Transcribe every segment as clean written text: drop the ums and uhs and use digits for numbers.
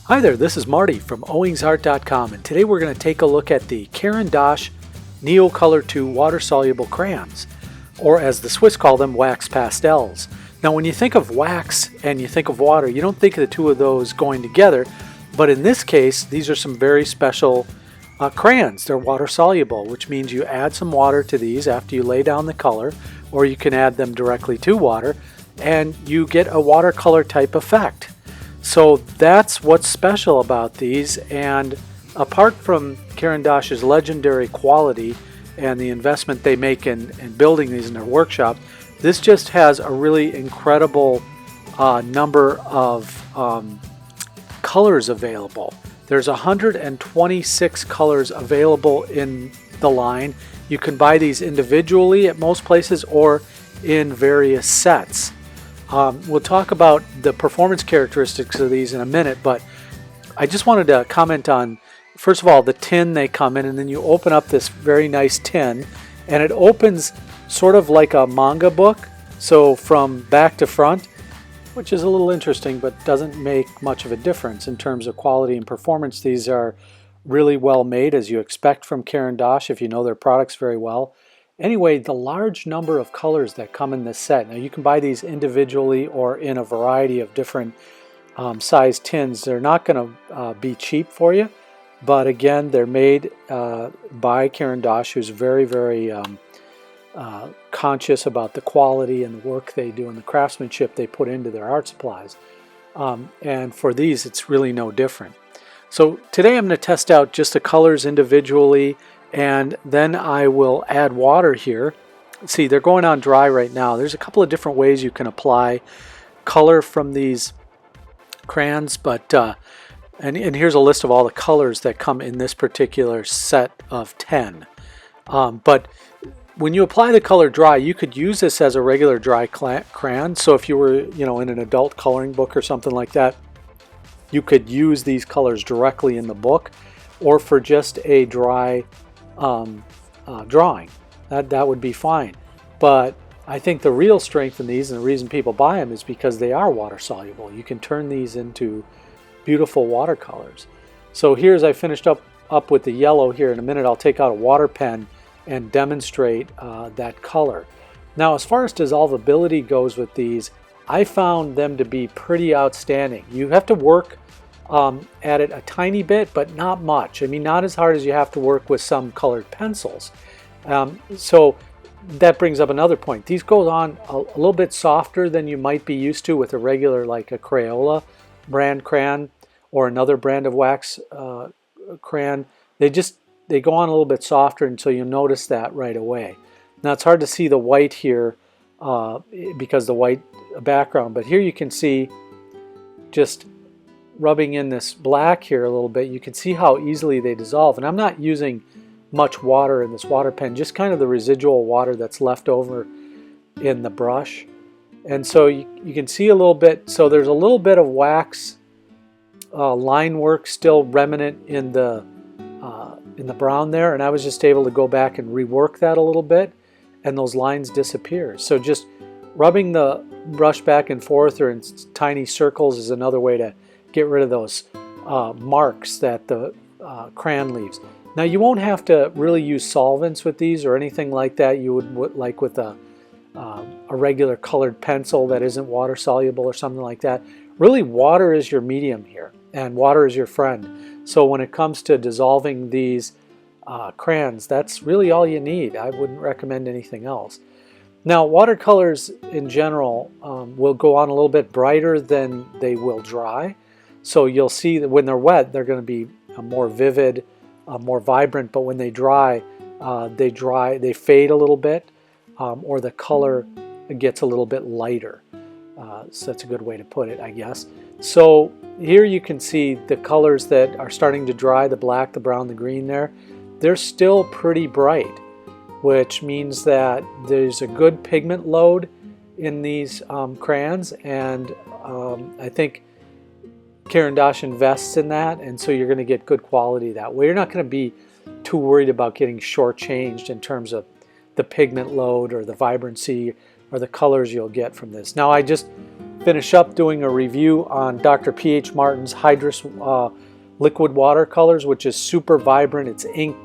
Hi there, this is Marty from owingsart.com, and today we're going to take a look at the Caran Neocolor 2 water-soluble crayons, or as the Swiss call them, wax pastels. Now when you think of wax and you think of water, you don't think of the two of those going together, but in this case these are some very special crayons. They're water-soluble, which means you add some water to these after you lay down the color, or you can add them directly to water, and you get a watercolor type effect. So that's what's special about these, and apart from Caran d'Ache's legendary quality and the investment they make in building these in their workshop, this just has a really incredible number of colors available. There's 126 colors available in the line. You can buy these individually at most places or in various sets. We'll talk about the performance characteristics of these in a minute, but I just wanted to comment on, first of all, the tin they come in, and then you open up this very nice tin, and it opens sort of like a manga book, so from back to front, which is a little interesting but doesn't make much of a difference in terms of quality and performance. These are really well made, as you expect from Caran d'Ache if you know their products very well. Anyway, the large number of colors that come in this set. Now you can buy these individually or in a variety of different size tins. They're not going to be cheap for you, but again, they're made by Caran d'Ache, who's very, very conscious about the quality and the work they do and the craftsmanship they put into their art supplies. And for these, it's really no different. So today I'm going to test out just the colors individually, and then I will add water here. See, they're going on dry right now. There's a couple of different ways you can apply color from these crayons, but and here's a list of all the colors that come in this particular set of 10. But when you apply the color dry, you could use this as a regular dry crayon. So if you were, in an adult coloring book or something like that, you could use these colors directly in the book, or for just a dry drawing. That would be fine. But I think the real strength in these, and the reason people buy them, is because they are water soluble. You can turn these into beautiful watercolors. So here's, I finished up with the yellow here. In a minute I'll take out a water pen and demonstrate that color. Now as far as dissolvability goes with these, I found them to be pretty outstanding. You have to work at it a tiny bit, but not much. I mean, not as hard as you have to work with some colored pencils. So that brings up another point. These go on a little bit softer than you might be used to with a regular, like a Crayola brand crayon or another brand of wax crayon. They go on a little bit softer, and so you'll notice that right away. Now it's hard to see the white here because the white background, but here you can see, just rubbing in this black here a little bit, you can see how easily they dissolve. And I'm not using much water in this water pen, just kind of the residual water that's left over in the brush. And so you can see a little bit, so there's a little bit of wax line work still remnant in the brown there, and I was just able to go back and rework that a little bit, and those lines disappear. So just rubbing the brush back and forth or in tiny circles is another way to get rid of those marks that the crayon leaves. Now you won't have to really use solvents with these or anything like that. You would like with a regular colored pencil that isn't water soluble or something like that. Really, water is your medium here, and water is your friend. So when it comes to dissolving these crayons, that's really all you need. I wouldn't recommend anything else. Now watercolors in general will go on a little bit brighter than they will dry. So you'll see that when they're wet, they're going to be more vivid, more vibrant, but when they dry, they fade a little bit, or the color gets a little bit lighter. So that's a good way to put it, I guess. So here you can see the colors that are starting to dry, the black, the brown, the green there. They're still pretty bright, which means that there's a good pigment load in these crayons, and I think Caran d'Ache invests in that, and so you're going to get good quality that way. You're not going to be too worried about getting shortchanged in terms of the pigment load or the vibrancy or the colors you'll get from this. Now I just finish up doing a review on Dr. P.H. Martin's Hydrus liquid watercolors, which is super vibrant. It's ink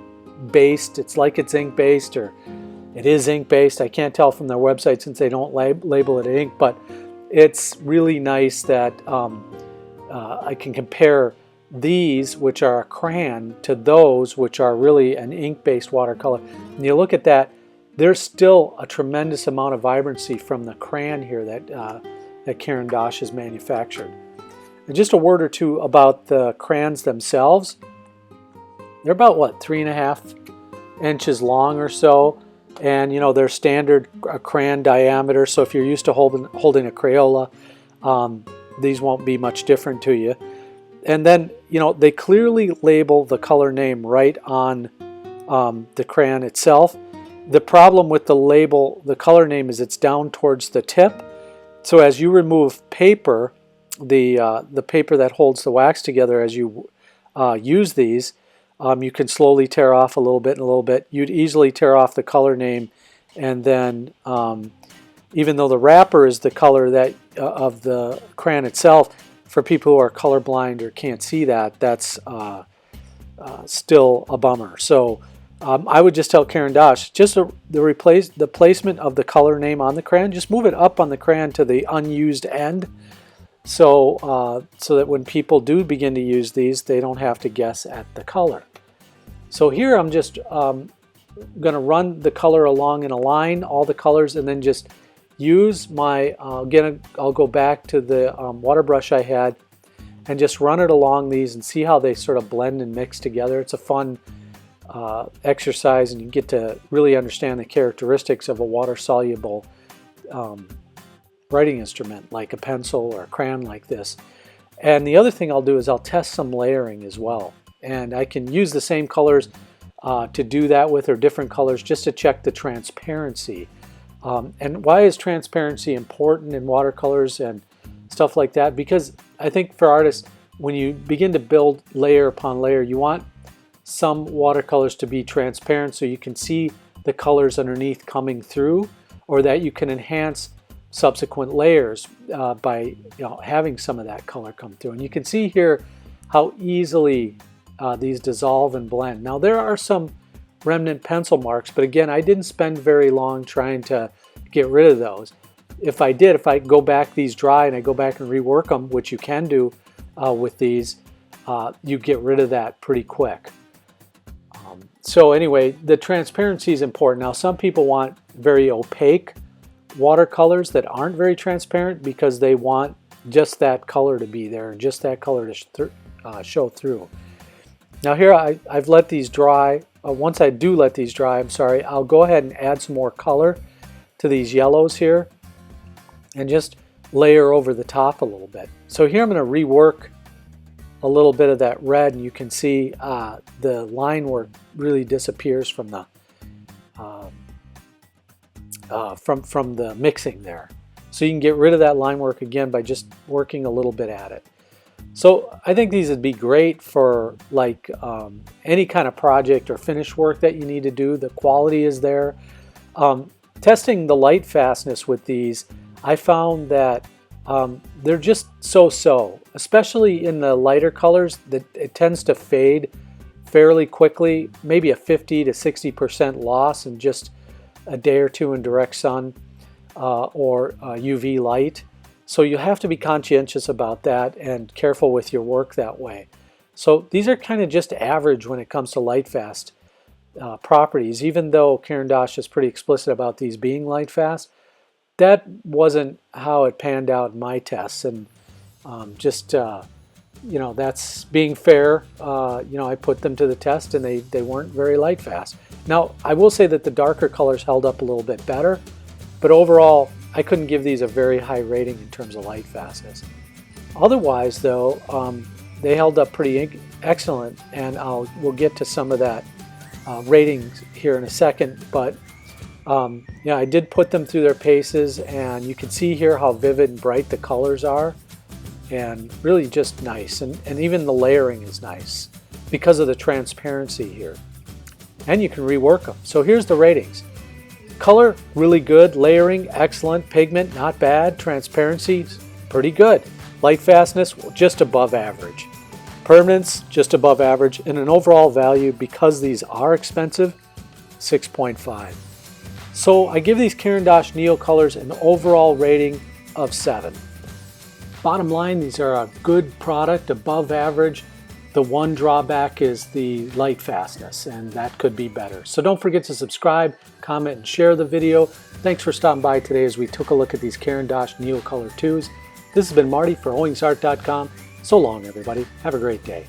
based. It's like it's ink based, or it is ink based. I can't tell from their website since they don't label it ink, but it's really nice that I can compare these, which are a crayon, to those which are really an ink-based watercolor. And you look at that, there's still a tremendous amount of vibrancy from the crayon here that Caran has manufactured. And just a word or two about the crayons themselves. They're about, what, 3.5 inches long or so, and you know, they're standard crayon diameter, so if you're used to holding a Crayola, these won't be much different to you. And then, you know, they clearly label the color name right on the crayon itself. The problem with the label, the color name, is it's down towards the tip. So as you remove paper, the paper that holds the wax together, as you use these, you can slowly tear off a little bit and a little bit. You'd easily tear off the color name, and then even though the wrapper is the color that of the crayon itself, for people who are colorblind or can't see that, that's still a bummer. So I would just tell Caran just the placement of the color name on the crayon, just move it up on the crayon to the unused end, so so that when people do begin to use these, they don't have to guess at the color. So here I'm just going to run the color along in a line, all the colors, and then just use my, again, I'll go back to the water brush I had and just run it along these and see how they sort of blend and mix together. It's a fun exercise, and you get to really understand the characteristics of a water-soluble writing instrument like a pencil or a crayon like this. And the other thing I'll do is I'll test some layering as well. And I can use the same colors to do that with, or different colors, just to check the transparency. And why is transparency important in watercolors and stuff like that? Because I think for artists, when you begin to build layer upon layer, you want some watercolors to be transparent so you can see the colors underneath coming through, or that you can enhance subsequent layers by having some of that color come through. And you can see here how easily these dissolve and blend. Now there are some remnant pencil marks, but again, I didn't spend very long trying to get rid of those. If I go back these dry and I go back and rework them, which you can do with these, you get rid of that pretty quick. So anyway, the transparency is important. Now some people want very opaque watercolors that aren't very transparent because they want just that color to be there and just that color to show through. Now here I've let these dry. Once I do let these dry, I'll go ahead and add some more color to these yellows here and just layer over the top a little bit. So here I'm going to rework a little bit of that red, and you can see the line work really disappears from the from the mixing there. So you can get rid of that line work again by just working a little bit at it. So I think these would be great for like any kind of project or finish work that you need to do. The quality is there. Testing the light fastness with these, I found that they're just so-so, especially in the lighter colors, that it tends to fade fairly quickly, maybe a 50 to 60% loss in just a day or two in direct sun or UV light. So you have to be conscientious about that and careful with your work that way. So these are kind of just average when it comes to light fast properties, even though Caran is pretty explicit about these being light fast. That wasn't how it panned out in my tests, and that's being fair. I put them to the test and they weren't very light fast. Now I will say that the darker colors held up a little bit better, but overall I couldn't give these a very high rating in terms of light fastness. Otherwise though, they held up pretty excellent, and we'll get to some of that ratings here in a second, but I did put them through their paces, and you can see here how vivid and bright the colors are, and really just nice, and even the layering is nice because of the transparency here, and you can rework them. So here's the ratings. Color, really good. Layering, excellent. Pigment, not bad. Transparency, pretty good. Light fastness, just above average. Permanence, just above average. And an overall value, because these are expensive, 6.5. So I give these Caran d'Ache Neocolors an overall rating of 7. Bottom line, these are a good product, above average. The one drawback is the light fastness, and that could be better. So don't forget to subscribe, comment, and share the video. Thanks for stopping by today as we took a look at these Caran d'Ache Neocolor 2s. This has been Marty for owingsart.com. So long, everybody. Have a great day.